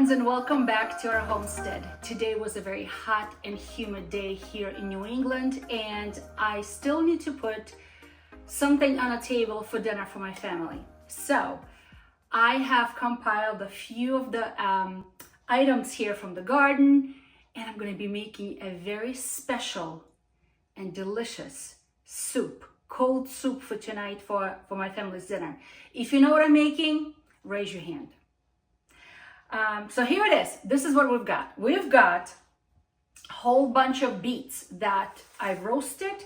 friends, and welcome back to our homestead. Today was a very hot and humid day here in New England, and I still need to put something on a table for dinner for my family. So I have compiled a few of the items here from the garden, and I'm going to be making a very special and delicious soup, cold soup for tonight for my family's dinner. If you know what I'm making, raise your hand. So here it is. This is what we've got. We've got a whole bunch of beets that I roasted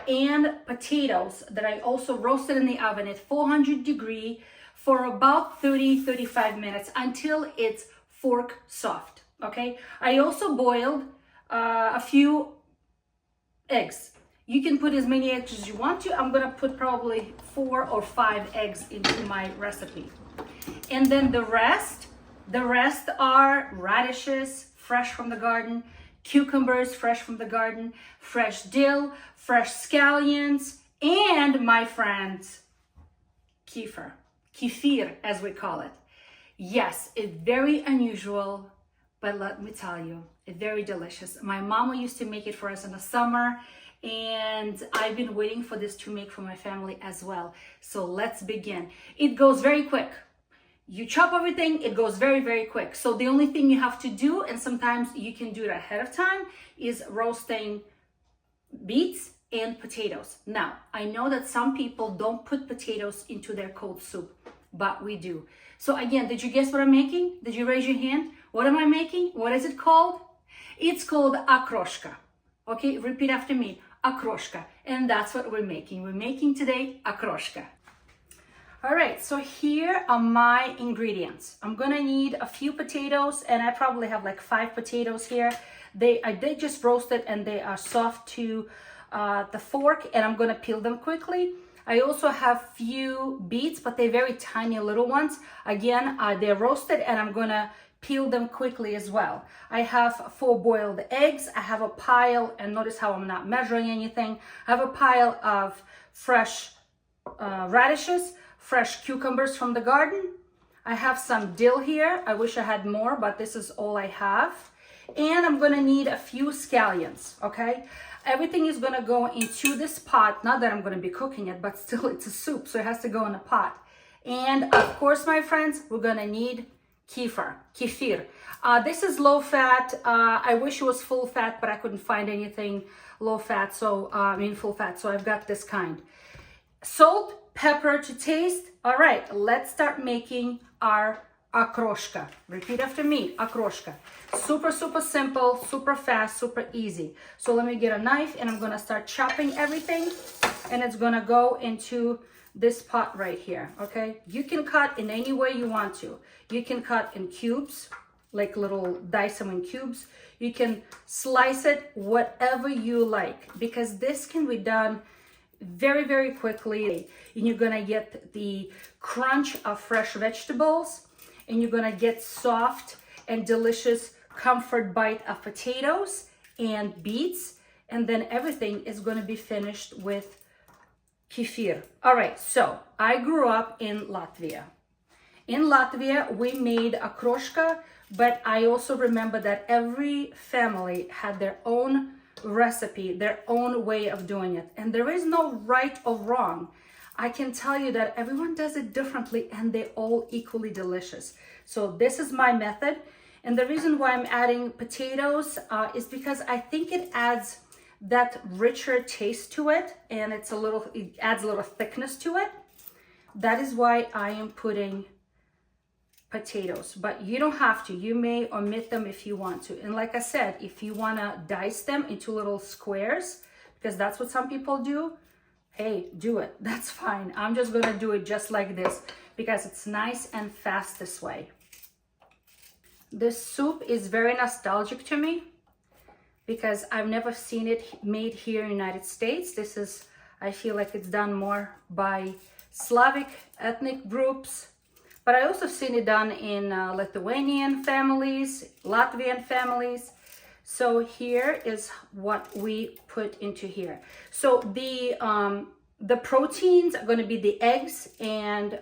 and potatoes that I also roasted in the oven at 400 degrees for about 30-35 minutes until it's fork soft. Okay. I also boiled a few eggs. You can put as many eggs as you want to. I'm gonna put probably 4 or 5 eggs into my recipe. And then the rest are radishes, fresh from the garden, cucumbers, fresh from the garden, fresh dill, fresh scallions, and my friends, kefir, as we call it. Yes, it's very unusual, but let me tell you, it's very delicious. My mama used to make it for us in the summer, and I've been waiting for this to make for my family as well. So let's begin. It goes very quick. You chop everything, it goes very, very quick. So the only thing you have to do, and sometimes you can do it ahead of time, is roasting beets and potatoes. Now, I know that some people don't put potatoes into their cold soup, but we do. So again, did you guess what I'm making? Did you raise your hand? What am I making? What is it called? It's called okroshka. Okay, repeat after me, okroshka. And that's what we're making. We're making today okroshka. All right, so here are my ingredients. I'm gonna need a few potatoes, and I probably have like 5 potatoes here. I did just roast it, and they are soft to the fork, and I'm gonna peel them quickly. I also have few beets, but they're very tiny little ones. Again, they're roasted, and I'm gonna peel them quickly as well. I have 4 boiled eggs. I have a pile, and notice how I'm not measuring anything. I have a pile of fresh radishes, fresh cucumbers from the garden. I have some dill here. I wish I had more, but this is all I have. And I'm gonna need a few scallions, okay? Everything is gonna go into this pot. Not that I'm gonna be cooking it, but still it's a soup, so it has to go in a pot. And of course, my friends, we're gonna need kefir. This is low fat. I wish it was full fat, but I couldn't find anything low fat, so full fat, so I've got this kind. Salt, pepper to taste. All right, let's start making our okroshka. Repeat after me, okroshka. Super, super simple, super fast, super easy. So let me get a knife, and I'm gonna start chopping everything, and it's gonna go into this pot right here, okay? You can cut in any way you want to. You can cut in cubes, like little dice them in cubes. You can slice it whatever you like, because this can be done very, very quickly, and you're gonna get the crunch of fresh vegetables, and you're gonna get soft and delicious comfort bite of potatoes and beets, and then everything is gonna be finished with kefir. All right, so I grew up in Latvia. In Latvia, we made okroshka, but I also remember that every family had their own recipe, their own way of doing it, and there is no right or wrong. I can tell you that everyone does it differently, and they're all equally delicious. So this is my method, and the reason why I'm adding potatoes is because I think it adds that richer taste to it, and it adds a little thickness to it. That is why I am putting potatoes, but you don't have to. You may omit them if you want to. And like I said, if you want to dice them into little squares, because that's what some people do, hey, do it. That's fine. I'm just going to do it just like this because it's nice and fast this way. This soup is very nostalgic to me because I've never seen it made here in the United States. I feel like it's done more by Slavic ethnic groups, but I also seen it done in Lithuanian families, Latvian families. So here is what we put into here. So the proteins are going to be the eggs and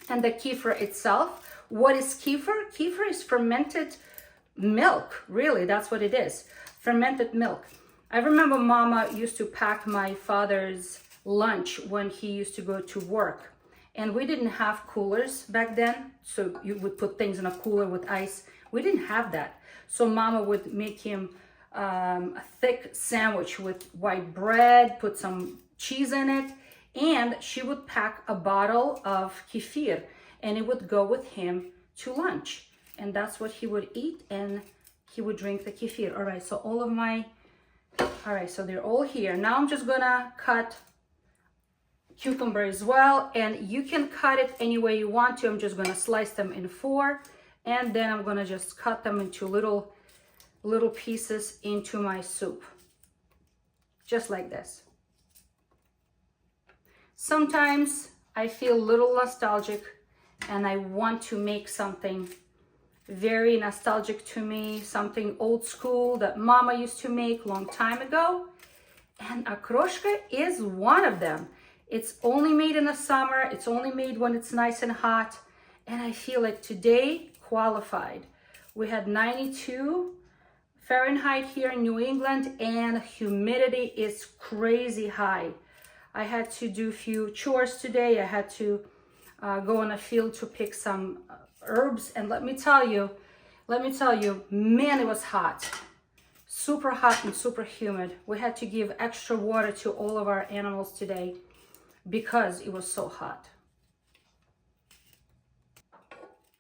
the kefir itself. What is kefir? Kefir is fermented milk, really, that's what it is. Fermented milk. I remember Mama used to pack my father's lunch when he used to go to work. And we didn't have coolers back then, so you would put things in a cooler with ice. We didn't have that. So Mama would make him a thick sandwich with white bread, put some cheese in it, and she would pack a bottle of kefir, and it would go with him to lunch. And that's what he would eat, and he would drink the kefir. All right, so so they're all here. Now I'm just gonna cut cucumber as well, and you can cut it any way you want to. I'm just gonna slice them in 4, and then I'm gonna just cut them into little pieces into my soup, just like this. Sometimes I feel a little nostalgic and I want to make something very nostalgic to me, something old school that Mama used to make long time ago, and okroshka is one of them. It's only made in the summer, it's only made when it's nice and hot, and I feel like today qualified. We had 92 Fahrenheit here in New England, and humidity is crazy high. I had to do a few chores today. I had to go on a field to pick some herbs, and let me tell you, man, it was hot. Super hot and super humid. We had to give extra water to all of our animals today because it was so hot.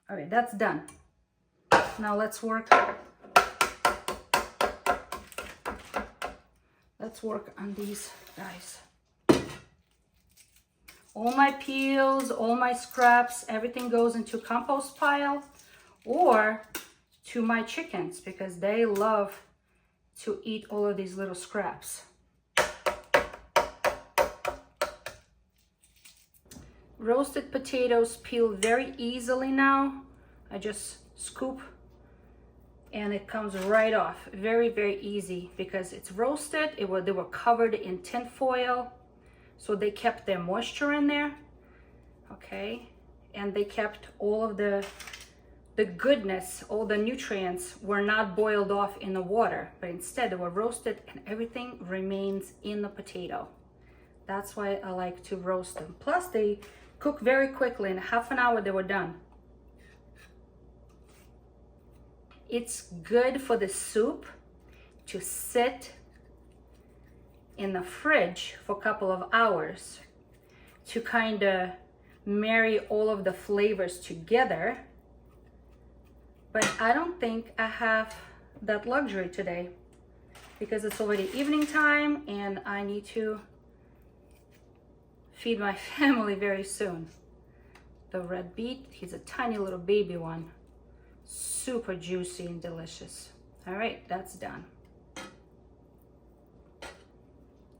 All right, that's done. Now let's work on these guys. All my peels, all my scraps, everything goes into compost pile or to my chickens because they love to eat all of these little scraps. Roasted potatoes peel very easily now. I just scoop and it comes right off. Very, very easy because it's roasted. They were covered in tin foil, so they kept their moisture in there, okay? And they kept all of the goodness, all the nutrients were not boiled off in the water, but instead they were roasted and everything remains in the potato. That's why I like to roast them. Plus they cook very quickly. In half an hour they were done. It's good for the soup to sit in the fridge for a couple of hours to kind of marry all of the flavors together. But I don't think I have that luxury today because it's already evening time and I need to feed my family very soon. The red beet, he's a tiny little baby one. Super juicy and delicious. All right, that's done.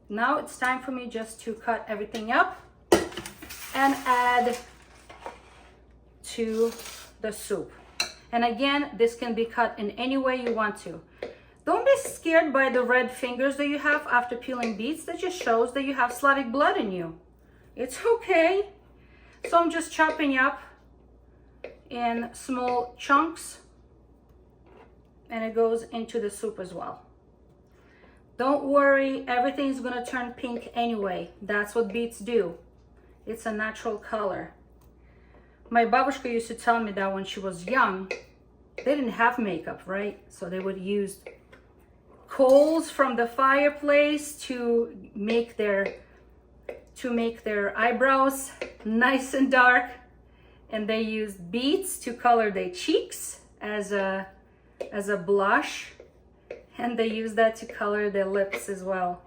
Now it's time for me just to cut everything up and add to the soup. And again, this can be cut in any way you want to. Don't be scared by the red fingers that you have after peeling beets. That just shows that you have Slavic blood in you. It's okay. So I'm just chopping up in small chunks and it goes into the soup as well. Don't worry, everything's gonna turn pink anyway. That's what beets do. It's a natural color. My babushka used to tell me that when she was young, they didn't have makeup, right? So they would use coals from the fireplace to make their eyebrows nice and dark, and they used beets to color their cheeks as a blush, and they use that to color their lips as well.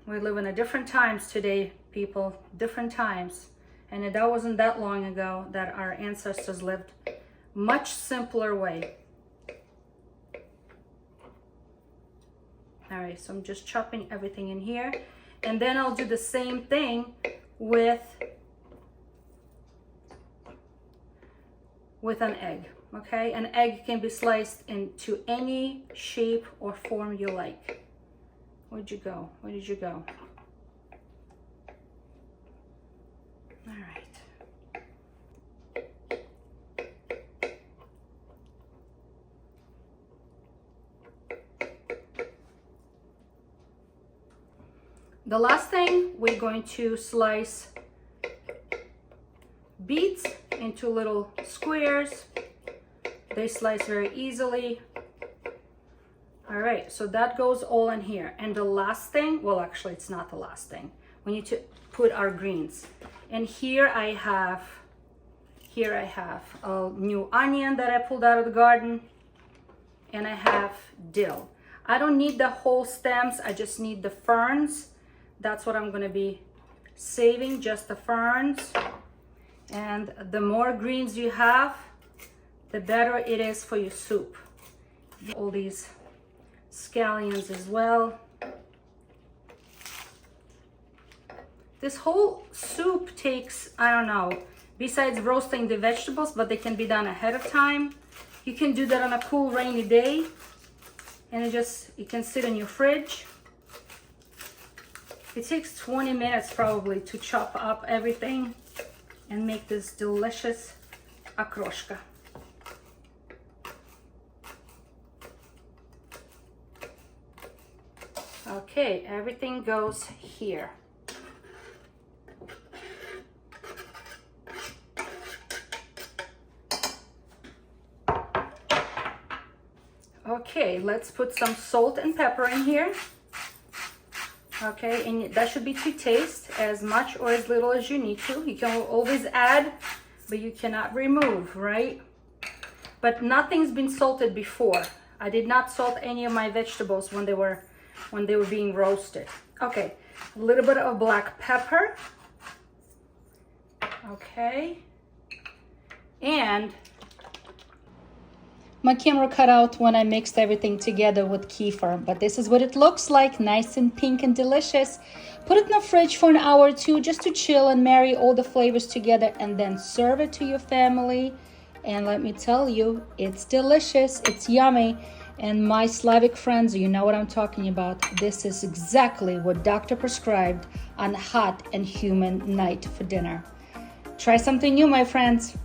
We live in a different times today, people, different times. And that wasn't that long ago that our ancestors lived much simpler way. All right, so I'm just chopping everything in here. And then I'll do the same thing with an egg, okay? An egg can be sliced into any shape or form you like. Where'd you go? Where did you go? All right. The last thing, we're going to slice beets into little squares. They slice very easily. All right, so that goes all in here. And the last thing, well, actually it's not the last thing. We need to put our greens. And here I have a new onion that I pulled out of the garden, and I have dill. I don't need the whole stems, I just need the ferns. That's what I'm gonna be saving, just the ferns. And the more greens you have, the better it is for your soup. All these scallions as well. This whole soup takes, I don't know, besides roasting the vegetables, but they can be done ahead of time. You can do that on a cool rainy day, and it can sit in your fridge. It takes 20 minutes probably to chop up everything and make this delicious okroshka. Okay, everything goes here. Okay, let's put some salt and pepper in here. Okay, and that should be to taste, as much or as little as you need to. You can always add, but you cannot remove, right? But nothing's been salted before. I did not salt any of my vegetables when they were being roasted. Okay, a little bit of black pepper. Okay, and my camera cut out when I mixed everything together with kefir, but this is what it looks like, nice and pink and delicious. Put it in the fridge for an hour or two just to chill and marry all the flavors together, and then serve it to your family. And let me tell you, it's delicious, it's yummy. And my Slavic friends, you know what I'm talking about. This is exactly what doctor prescribed on hot and humid night for dinner. Try something new, my friends.